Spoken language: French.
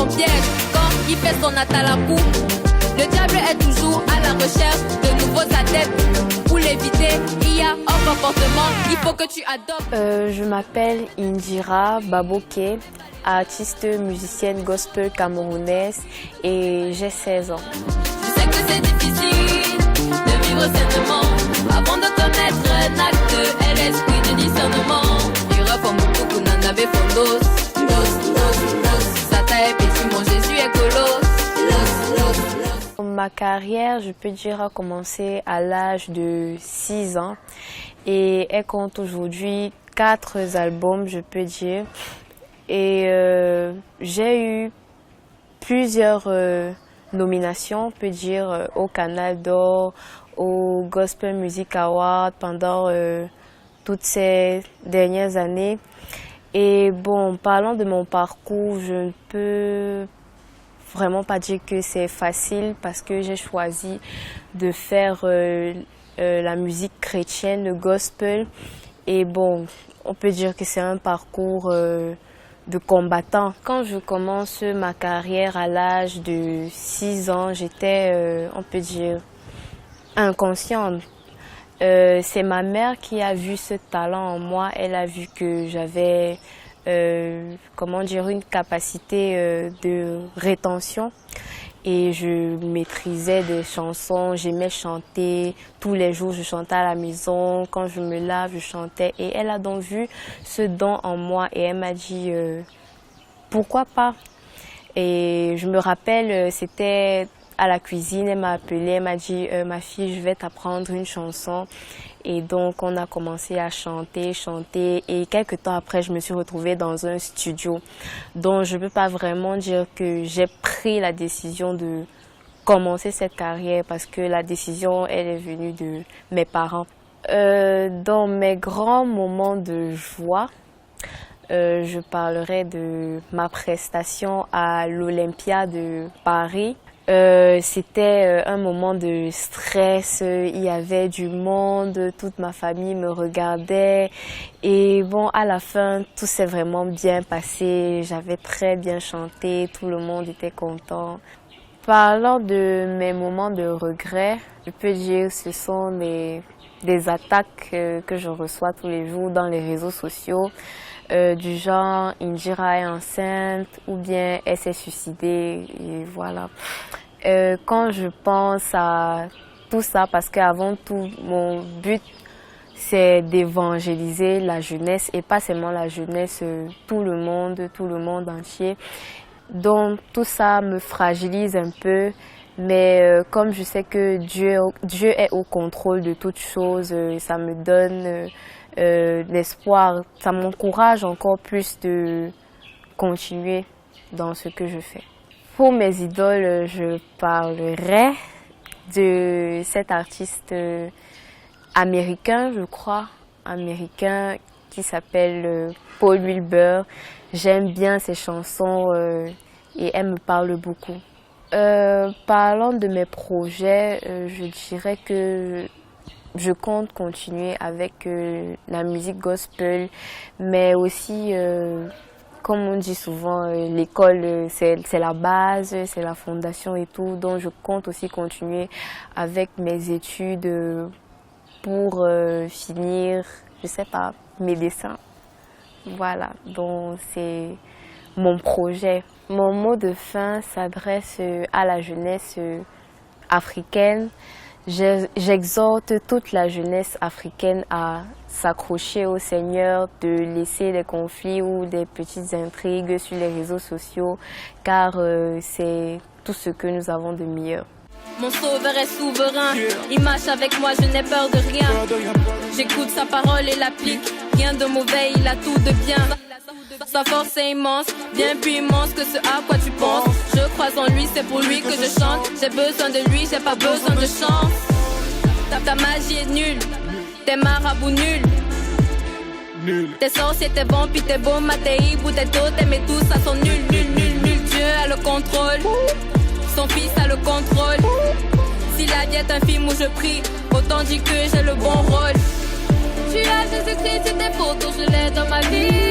son piège. Quand il fait son atalakou, le diable est toujours à la recherche de nouveaux adeptes. Pour l'éviter, il y a un comportement, il faut que tu adoptes. Je m'appelle Indira Baboke, artiste musicienne gospel camerounaise et j'ai 16 ans. Je sais que c'est difficile de vivre sainement. Avant de commettre un acte, est l'esprit de discernement. Il répond beaucoup pour n'en avait fondos. Satan est petit, mon Jésus est colosse. Ma carrière, je peux dire, a commencé à l'âge de 6 ans et elle compte aujourd'hui 4 albums, je peux dire. Et j'ai eu plusieurs nominations, on peut dire, au Canal d'Or, au Gospel Music Award pendant toutes ces dernières années. Et bon, parlant de mon parcours, je ne peux vraiment pas dire que c'est facile parce que j'ai choisi de faire la musique chrétienne, le gospel. Et bon, on peut dire que c'est un parcours de combattant. Quand je commence ma carrière à l'âge de 6 ans, j'étais, on peut dire, inconsciente. C'est ma mère qui a vu ce talent en moi. Elle a vu que j'avais comment dire, une capacité de rétention et je maîtrisais des chansons, j'aimais chanter, tous les jours je chantais à la maison, quand je me lave je chantais et elle a donc vu ce don en moi et elle m'a dit pourquoi pas. Et je me rappelle, c'était à la cuisine, elle m'a appelée, elle m'a dit ma fille, je vais t'apprendre une chanson. Et donc on a commencé à chanter et quelques temps après je me suis retrouvée dans un studio. Donc je ne peux pas vraiment dire que j'ai pris la décision de commencer cette carrière parce que la décision elle est venue de mes parents. Dans mes grands moments de joie, je parlerai de ma prestation à l'Olympia de Paris. C'était un moment de stress, il y avait du monde, toute ma famille me regardait et bon, à la fin, tout s'est vraiment bien passé, j'avais très bien chanté, tout le monde était content. Parlant de mes moments de regret, je peux dire que ce sont des attaques que je reçois tous les jours dans les réseaux sociaux. Du genre Indira est enceinte ou bien elle s'est suicidée et voilà. Quand je pense à tout ça, parce qu'avant tout mon but c'est d'évangéliser la jeunesse et pas seulement la jeunesse, tout le monde entier. Donc tout ça me fragilise un peu, mais comme je sais que Dieu est au contrôle de toutes choses, ça me donne l'espoir, ça m'encourage encore plus de continuer dans ce que je fais. Pour mes idoles, je parlerai de cet artiste américain, je crois, qui s'appelle Paul Wilbur. J'aime bien ses chansons et elles me parlent beaucoup. Parlant de mes projets, je dirais que je compte continuer avec la musique gospel, mais aussi, comme on dit souvent, l'école c'est la base, c'est la fondation et tout. Donc je compte aussi continuer avec mes études pour finir, je sais pas, mes dessins. Voilà, donc c'est mon projet. Mon mot de fin s'adresse à la jeunesse africaine. J'exhorte toute la jeunesse africaine à s'accrocher au Seigneur, de laisser les conflits ou des petites intrigues sur les réseaux sociaux, car c'est tout ce que nous avons de meilleur. Mon sauveur est souverain, il marche avec moi, je n'ai peur de rien. J'écoute sa parole et l'applique, rien de mauvais, il a tout de bien. Sa force est immense, bien plus immense que ce à quoi tu penses. Je crois en lui, c'est pour lui que je chante. J'ai besoin de lui, j'ai pas besoin de chance. Ta magie est nulle, tes marabouts nuls. Tes sorciers, tes vampires, tes beaux tes hibou, tes totems et tout ça sont nuls, nuls, nuls, nuls. Dieu a le contrôle, son fils a le contrôle. Si la vie est un film où je prie, autant dire que j'ai le bon rôle. Tu as Jésus-Christ, c'est tes photos, je l'ai dans ma vie.